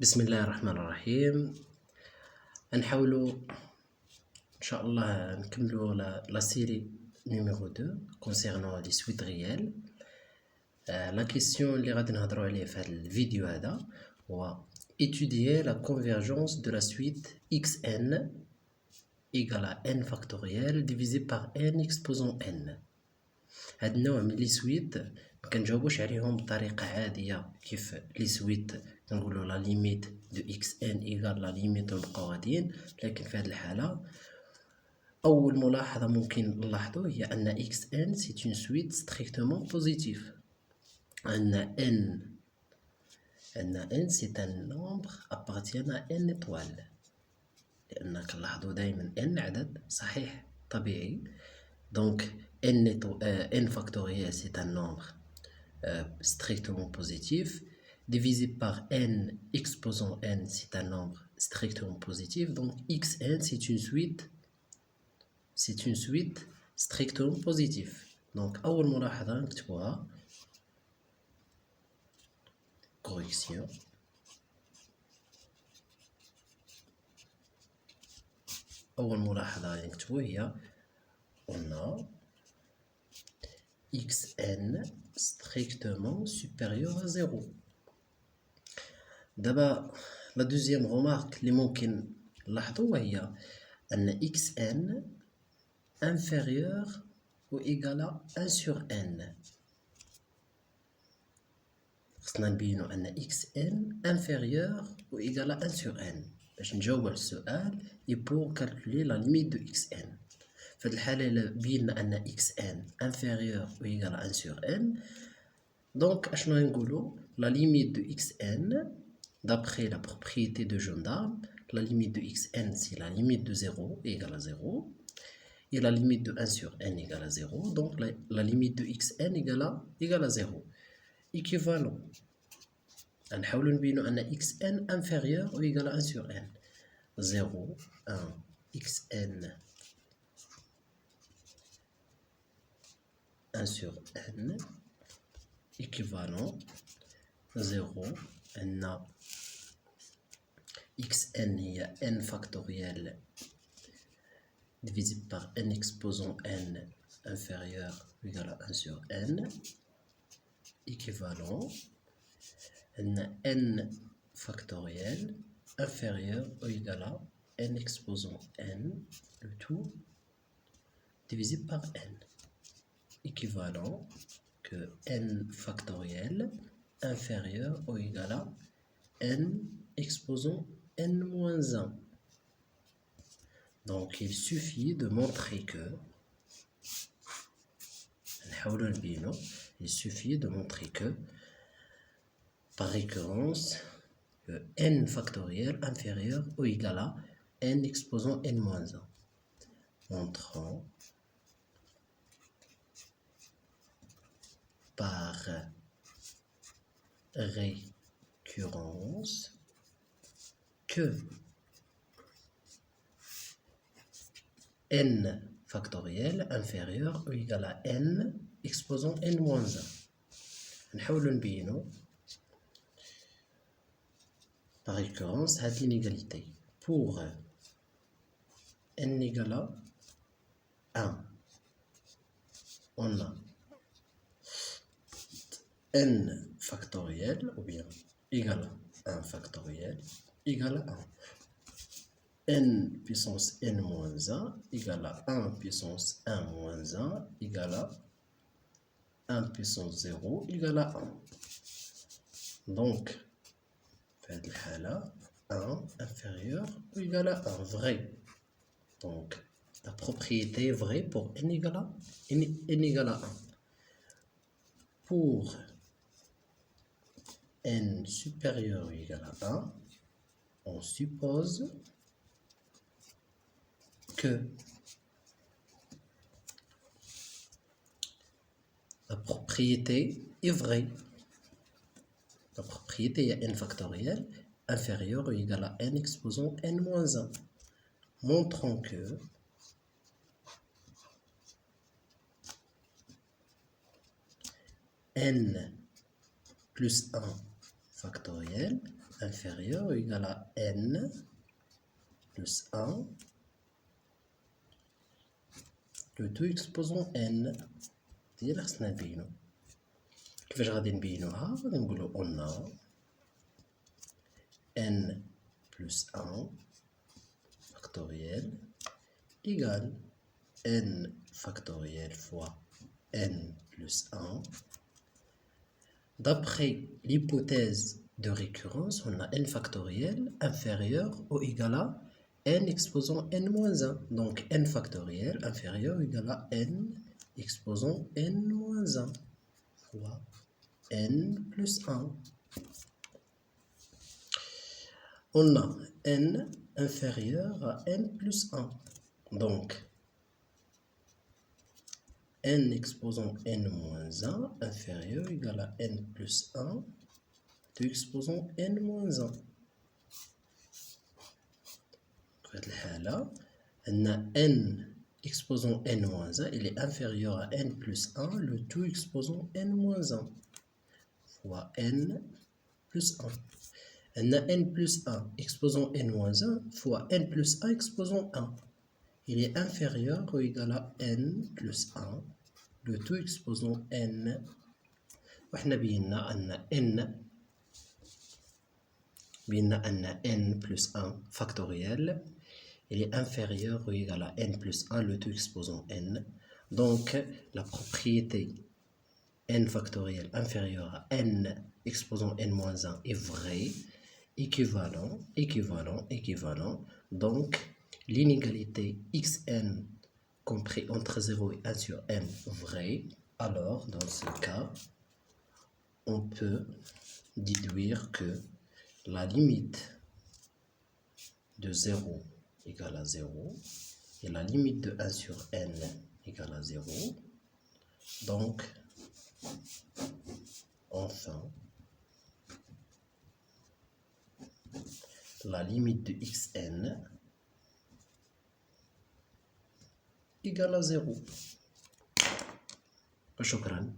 بسم الله الرحمن الرحيم. نحاولوا ان شاء الله نكملوا لا سيري نيميرو 2 concernant les suites réelles. لا كيسيون اللي غادي نهضروا عليه في هذا الفيديو هذا هو étudier la convergence de la suite xn égale à n factoriel divisé par n exposant n. هاد النوع من لي سويت مكنجاوبوش عليهم بطريقه عاديه كيف لي سويت كنقولوا لا ليميت دو اكس ان ايغال لا ليميت ونبقاو غاديين، لكن في هاد الحاله اول ملاحظه ممكن نلاحظوا هي ان اكس ان سي اون سويت ستريكتومون بوزيتيف، ان سي ان نومبر appartient à n étoile، لان كنلاحظوا دائما n عدد صحيح طبيعي. Donc n factoriel c'est un nombre strictement positif, divisé par n exposant n c'est un nombre strictement positif. Donc xn c'est une suite strictement positive. Donc أول ملاحظة نكتبوها correction. أول ملاحظة نكتبوها هي on a xn strictement supérieur à 0. D'abord, la deuxième remarque اللي ممكن نلاحظوها هي أن xn inférieur ou égal à 1 sur n. خصنا نبينو أن xn inférieur ou égal à 1 sur n باش نجاوب على السؤال et pour calculer la limite de xn. في الحالة إلا بينا أن xn inférieur ou égal à 1 sur n، donc اشنو نقولو la limite de xn d'après la propriété de gendarme. La limite de xn c'est la limite de 0 égale à 0 et la limite de 1 sur n égale à 0, donc la limite de xn égale à 0. Équivalent, نحاولوا نبينو أن xn inférieur ou égal à 1 sur n. 0 1 xn 1 sur n équivalent 0 ان xn هي n factoriel divisé par n exposant n inférieur ou égal à 1 sur n équivalent n factoriel inférieur ou égal à n exposant n le tout divisé par n équivalent que n factoriel inférieur ou égal à n exposant n-1. Donc il suffit de montrer que par récurrence que n factoriel inférieur ou égal à n exposant n-1, montrant par récurrence que n factoriel inférieur ou égal à n exposant n-1. نحاولوا نبينوا par récurrence هذه l'inégalité. Pour n égale à 1, on a n factoriel ou bien égal à 1 factoriel égal à 1. n puissance n-1 égale à 1 puissance 1 moins 1 égale à 1 puissance 0 égale à 1. Donc, في هذه الحالة 1 inférieur ou égal à 1 vrai. Donc, la propriété est vraie pour n égale à 1. Pour n supérieur ou égal à 1, on suppose que la propriété est vraie. La propriété est n factoriel inférieur ou égal à n exposant n-1, montrant que n plus 1 factoriel inférieur ou égal à n plus 1, le tout exposant n. دي اللي خصنا نبينو. كيفاش غادي نبينوها؟ غادي نقولو on a n plus 1 factoriel égale n factoriel fois n plus 1. D'après l'hypothèse de récurrence, on a n factoriel inférieur ou égal à n exposant n moins 1. Donc n factoriel inférieur ou égal à n exposant n moins 1 fois n plus 1. On a n inférieur à n plus 1. Donc n exposant n moins 1 inférieur égal à n plus 1 de exposant n moins 1. Là, on a n exposant n moins 1, il est inférieur à n plus 1, le tout exposant n moins 1 fois n plus 1. On a n plus 1 exposant n moins 1 fois n plus 1 exposant 1. Il est inférieur ou égal à n plus 1, le tout exposant n. وإحنا بينا أن n plus 1 factoriel, il est inférieur ou égal à n plus 1, le tout exposant n. Donc, la propriété n factoriel inférieur à n exposant n moins 1 est vraie, équivalent. Donc, l'inégalité xn compris entre 0 et 1 sur n vraie. Alors, dans ce cas, on peut déduire que la limite de 0 égale à 0 et la limite de 1 sur n égale à 0. Donc, enfin, la limite de xn égale à 0. شكرا.